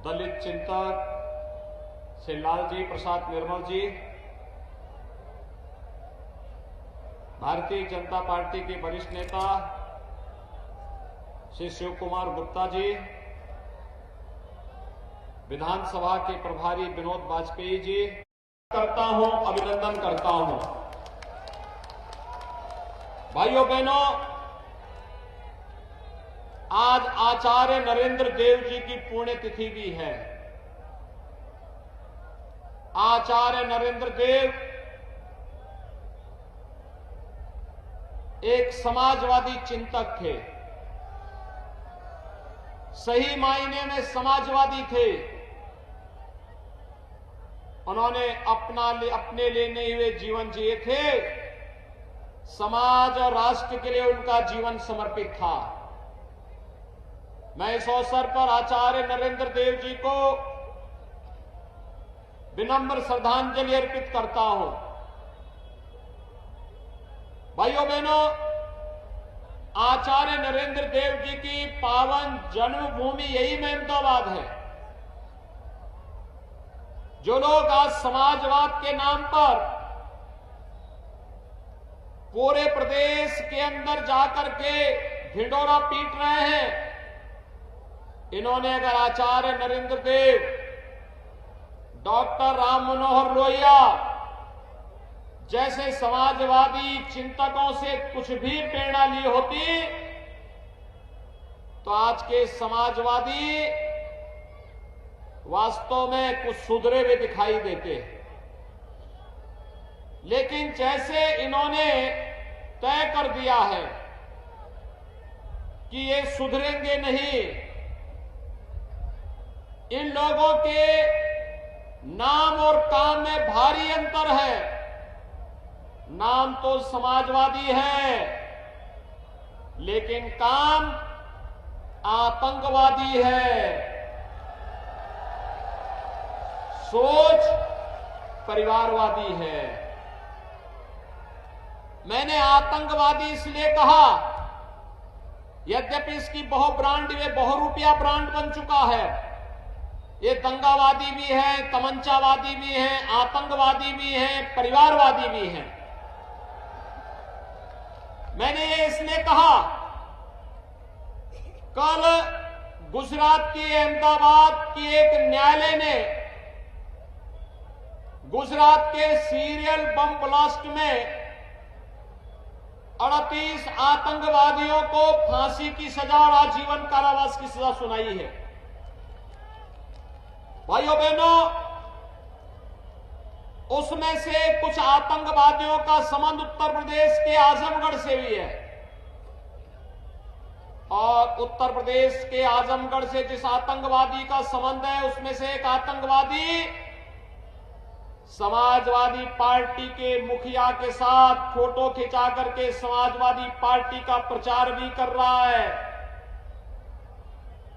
दलित चिंतक श्री लालजी प्रसाद निर्मल जी, भारतीय जनता पार्टी के वरिष्ठ नेता श्री शिव कुमार गुप्ता जी, विधानसभा के प्रभारी विनोद वाजपेयी जी, करता हूं, अभिनंदन करता हूं। भाइयों बहनों, आज आचार्य नरेंद्र देव जी की पुण्यतिथि भी है। आचार्य नरेंद्र देव एक समाजवादी चिंतक थे, सही मायने में समाजवादी थे। उन्होंने अपने लिए नहीं हुए जीवन जिए थे, समाज और राष्ट्र के लिए उनका जीवन समर्पित था। मैं इस अवसर पर आचार्य नरेंद्र देव जी को विनम्र श्रद्धांजलि अर्पित करता हूं। भाइयों बहनों, आचार्य नरेंद्र देव जी की पावन जन्मभूमि यही अहमदाबाद है। जो लोग आज समाजवाद के नाम पर पूरे प्रदेश के अंदर जाकर के ढिंढोरा पीट रहे हैं, इन्होंने अगर आचार्य नरेंद्र देव, डॉक्टर राम मनोहर लोहिया जैसे समाजवादी चिंतकों से कुछ भी प्रेरणा ली होती तो आज के समाजवादी वास्तव में कुछ सुधरे हुए दिखाई देते। लेकिन जैसे इन्होंने तय कर दिया है कि ये सुधरेंगे नहीं, इन लोगों के नाम और काम में भारी अंतर है। नाम तो समाजवादी है, लेकिन काम आतंकवादी है, सोच परिवारवादी है। मैंने आतंकवादी इसलिए कहा, यद्यपि इसकी बहुरूपिया ब्रांड बन चुका है। ये दंगावादी भी है, तमंचावादी भी है, आतंकवादी भी है, परिवारवादी भी है। मैंने ये इसलिए कहा, कल गुजरात की अहमदाबाद की एक न्यायालय ने गुजरात के सीरियल बम ब्लास्ट में 38 आतंकवादियों को फांसी की सजा और आजीवन कारावास की सजा सुनाई है। भाइयों बहनों, उसमें से कुछ आतंकवादियों का संबंध उत्तर प्रदेश के आजमगढ़ से भी है, और उत्तर प्रदेश के आजमगढ़ से जिस आतंकवादी का संबंध है, उसमें से एक आतंकवादी समाजवादी पार्टी के मुखिया के साथ फोटो खिंचा करके समाजवादी पार्टी का प्रचार भी कर रहा है।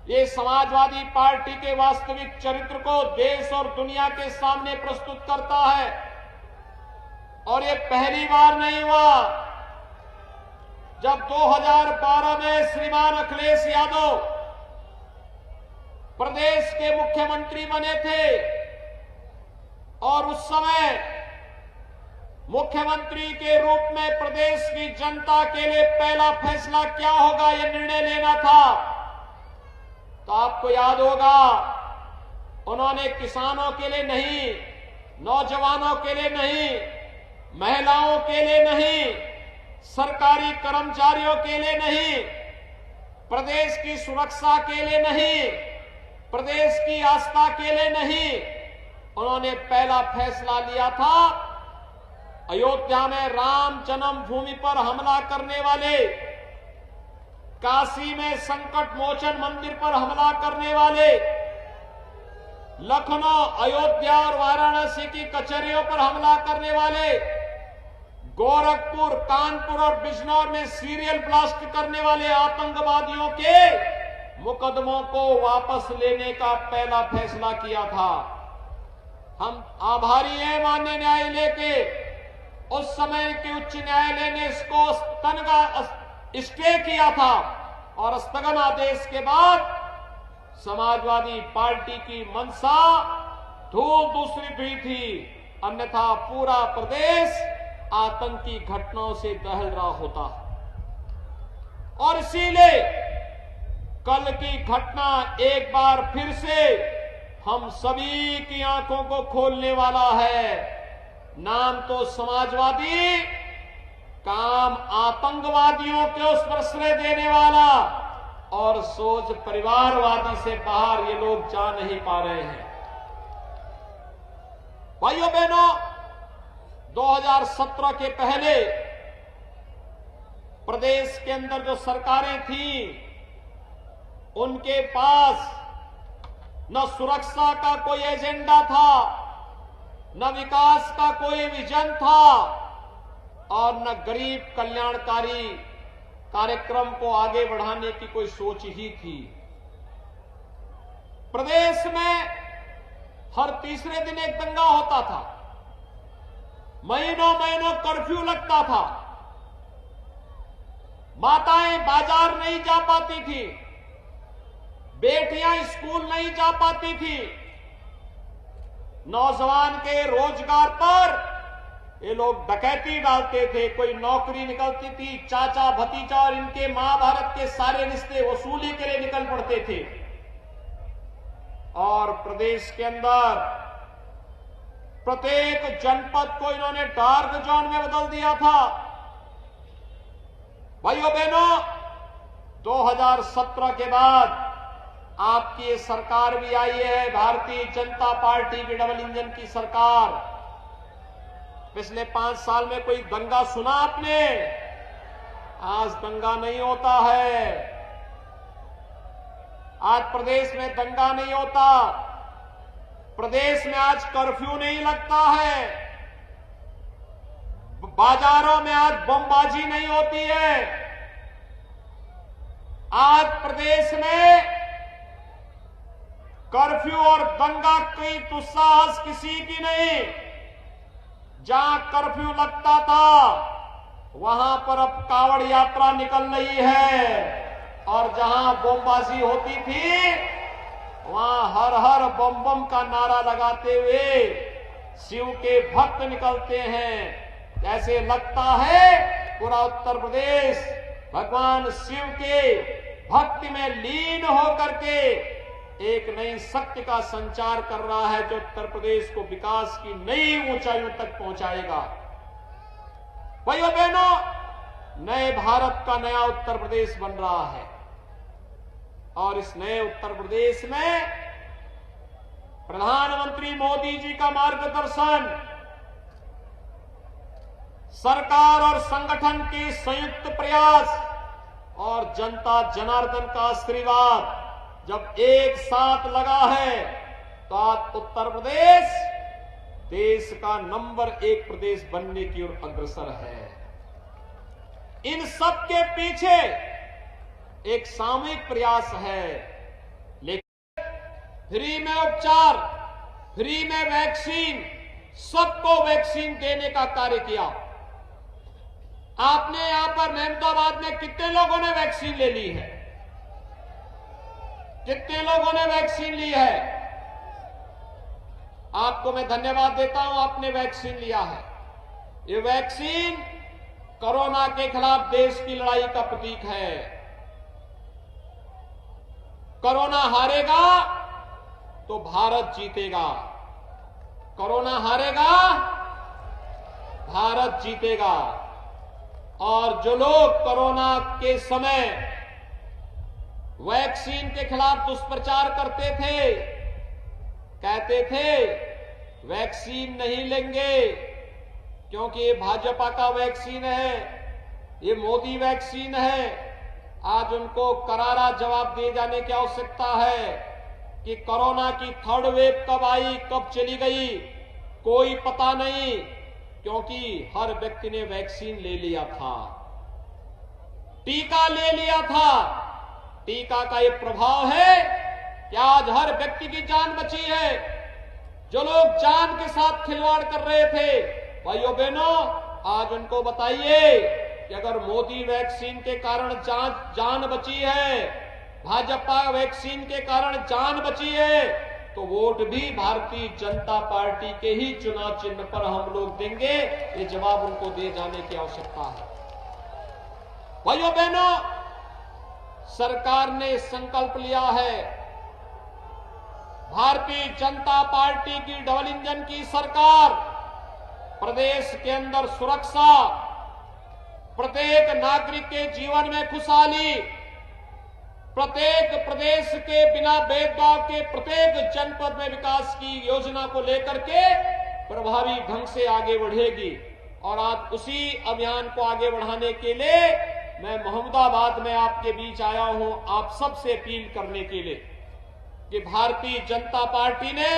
ये समाजवादी पार्टी के वास्तविक चरित्र को देश और दुनिया के सामने प्रस्तुत करता है। और ये पहली बार नहीं हुआ। जब 2012 में श्रीमान अखिलेश यादव प्रदेश के मुख्यमंत्री बने थे और उस समय मुख्यमंत्री के रूप में प्रदेश की जनता के लिए पहला फैसला क्या होगा, यह निर्णय लेना था। तो आपको याद होगा, उन्होंने किसानों के लिए नहीं, नौजवानों के लिए नहीं, महिलाओं के लिए नहीं, सरकारी कर्मचारियों के लिए नहीं, प्रदेश की सुरक्षा के लिए नहीं, प्रदेश की आस्था के लिए नहीं, उन्होंने पहला फैसला लिया था अयोध्या में राम जन्मभूमि पर हमला करने वाले, काशी में संकट मोचन मंदिर पर हमला करने वाले, लखनऊ, अयोध्या और वाराणसी की कचहरियों पर हमला करने वाले, गोरखपुर, कानपुर और बिजनौर में सीरियल ब्लास्ट करने वाले आतंकवादियों के मुकदमों को वापस लेने का पहला फैसला किया था। हम आभारी हैं माननीय न्यायालय के। उस समय के उच्च न्यायालय ने इसको स्टे किया था और स्थगन आदेश के बाद समाजवादी पार्टी की मंशा धूल दूसरी हुई थी, अन्यथा पूरा प्रदेश आतंकी घटनाओं से दहल रहा होता। और इसीलिए कल की घटना एक बार फिर से हम सभी की आंखों को खोलने वाला है। नाम तो समाजवादी, काम आतंकवादियों के उस प्रश्रय देने वाला, और सोच परिवारवादी से बाहर ये लोग जा नहीं पा रहे हैं। भाइयों बहनों, 2017 के पहले प्रदेश के अंदर जो सरकारें थी, उनके पास न सुरक्षा का कोई एजेंडा था, न विकास का कोई विजन था, और न गरीब कल्याणकारी कार्यक्रम को आगे बढ़ाने की कोई सोच ही थी। प्रदेश में हर तीसरे दिन एक दंगा होता था, महीनों महीनों कर्फ्यू लगता था, माताएं बाजार नहीं जा पाती थी, बेटियां स्कूल नहीं जा पाती थी, नौजवान के रोजगार पर ये लोग डकैती डालते थे, कोई नौकरी निकलती थी, चाचा भतीजा और इनके महाभारत के सारे रिश्ते वसूली के लिए निकल पड़ते थे। और प्रदेश के अंदर प्रत्येक जनपद को इन्होंने डार्क जोन में बदल दिया था। भाइयों बहनों, 2017 के बाद आपकी ये सरकार भी आई है, भारतीय जनता पार्टी की डबल इंजन की सरकार। पिछले 5 साल में कोई दंगा सुना आपने? आज दंगा नहीं होता है, आज प्रदेश में दंगा नहीं होता, प्रदेश में आज कर्फ्यू नहीं लगता है, बाजारों में आज बमबाजी नहीं होती है। आज प्रदेश में कर्फ्यू और दंगा की दुस्साहस किसी की नहीं। जहां कर्फ्यू लगता था वहां पर अब कावड़ यात्रा निकल रही है, और जहां बमबाजी होती थी वहां हर हर बम बम का नारा लगाते हुए शिव के भक्त निकलते हैं। जैसे लगता है पूरा उत्तर प्रदेश भगवान शिव के भक्ति में लीन होकर के एक नई शक्ति का संचार कर रहा है, जो उत्तर प्रदेश को विकास की नई ऊंचाइयों तक पहुंचाएगा। भाइयों बहनों, नए भारत का नया उत्तर प्रदेश बन रहा है, और इस नए उत्तर प्रदेश में प्रधानमंत्री मोदी जी का मार्गदर्शन, सरकार और संगठन के संयुक्त प्रयास और जनता जनार्दन का आशीर्वाद जब एक साथ लगा है, तो आज उत्तर प्रदेश देश का नंबर 1 प्रदेश बनने की ओर अग्रसर है। इन सब के पीछे एक सामूहिक प्रयास है, लेकिन फ्री में उपचार, फ्री में वैक्सीन, सबको वैक्सीन देने का कार्य किया। आपने यहां पर मेहमदाबाद में कितने लोगों ने वैक्सीन ले ली है? कितने लोगों ने वैक्सीन ली है? आपको मैं धन्यवाद देता हूं, आपने वैक्सीन लिया है। ये वैक्सीन कोरोना के खिलाफ देश की लड़ाई का प्रतीक है। कोरोना हारेगा तो भारत जीतेगा, कोरोना हारेगा भारत जीतेगा। और जो लोग कोरोना के समय वैक्सीन के खिलाफ दुष्प्रचार करते थे, कहते थे वैक्सीन नहीं लेंगे क्योंकि ये भाजपा का वैक्सीन है, ये मोदी वैक्सीन है, आज उनको करारा जवाब दिए जाने की आवश्यकता है कि कोरोना की 3rd वेव कब आई, कब चली गई, कोई पता नहीं, क्योंकि हर व्यक्ति ने वैक्सीन ले लिया था, टीका ले लिया था। टीका का ये प्रभाव है कि आज हर व्यक्ति की जान बची है। जो लोग जान के साथ खिलवाड़ कर रहे थे, भाइयों बहनों, आज उनको बताइए कि अगर मोदी वैक्सीन के कारण जान बची है, भाजपा वैक्सीन के कारण जान बची है, तो वोट भी भारतीय जनता पार्टी के ही चुनाव चिन्ह पर हम लोग देंगे। ये जवाब उनको दे जाने की आवश्यकता है। भाइयों बहनों, सरकार ने संकल्प लिया है, भारतीय जनता पार्टी की डबल इंजन की सरकार प्रदेश के अंदर सुरक्षा, प्रत्येक नागरिक के जीवन में खुशहाली, प्रत्येक प्रदेश के बिना भेदभाव के प्रत्येक जनपद में विकास की योजना को लेकर के प्रभावी ढंग से आगे बढ़ेगी। और आज उसी अभियान को आगे बढ़ाने के लिए मैं मोहम्मदाबाद में आपके बीच आया हूं, आप सबसे अपील करने के लिए कि भारतीय जनता पार्टी ने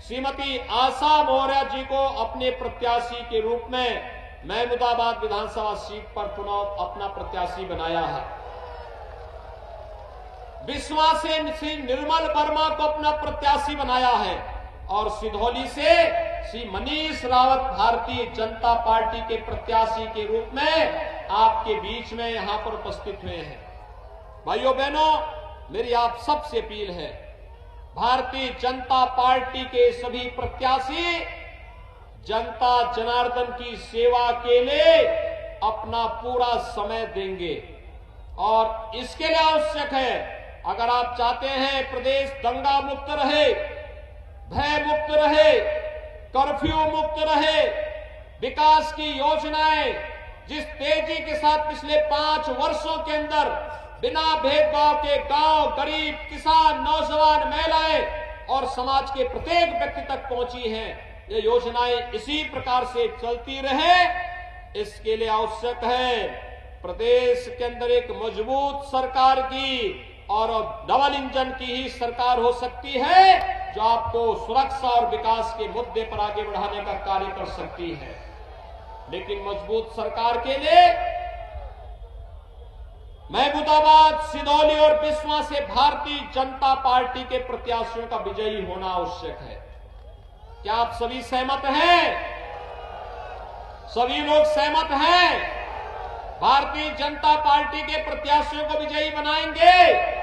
श्रीमती आशा मौर्य जी को अपने प्रत्याशी के रूप में महमूदाबाद विधानसभा सीट पर पुनः अपना प्रत्याशी बनाया है। बिस्वा से श्री निर्मल वर्मा को अपना प्रत्याशी बनाया है और सिधौली से श्री मनीष रावत भारतीय जनता पार्टी के प्रत्याशी के रूप में आपके बीच में यहां पर उपस्थित हुए हैं। भाइयों बहनों, मेरी आप सबसे अपील है, भारतीय जनता पार्टी के सभी प्रत्याशी जनता जनार्दन की सेवा के लिए अपना पूरा समय देंगे। और इसके लिए आवश्यक है, अगर आप चाहते हैं प्रदेश दंगा मुक्त रहे, भय मुक्त रहे, कर्फ्यू मुक्त रहे, विकास की योजनाएं जिस तेजी के साथ पिछले 5 वर्षों के अंदर बिना भेदभाव के गांव, गरीब, किसान, नौजवान, महिलाएं और समाज के प्रत्येक व्यक्ति तक पहुंची हैं, ये योजनाएं इसी प्रकार से चलती रहे। इसके लिए आवश्यक है प्रदेश के अंदर एक मजबूत सरकार की और डबल इंजन की ही सरकार हो सकती है, जो आपको सुरक्षा और विकास के मुद्दे पर आगे बढ़ाने का कार्य कर सकती है। लेकिन मजबूत सरकार के लिए महमूदाबाद, सिधौली और बिस्वा से भारतीय जनता पार्टी के प्रत्याशियों का विजयी होना आवश्यक है। क्या आप सभी सहमत हैं? सभी लोग सहमत हैं? भारतीय जनता पार्टी के प्रत्याशियों को विजयी बनाएंगे।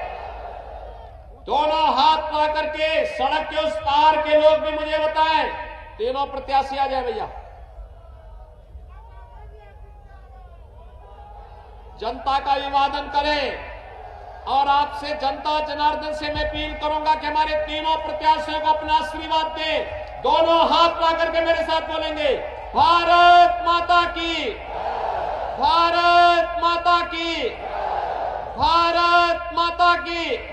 दोनों हाथ ला करके सड़क के उस पार के लोग भी मुझे बताएं, तीनों प्रत्याशी आ जाए भैया। जनता का अभिवादन करें और आपसे जनता जनार्दन से मैं अपील करूंगा कि हमारे तीनों प्रत्याशियों को अपना आशीर्वाद दें। दोनों हाथ ला करके मेरे साथ बोलेंगे, भारत माता की, भारत माता की, भारत माता की।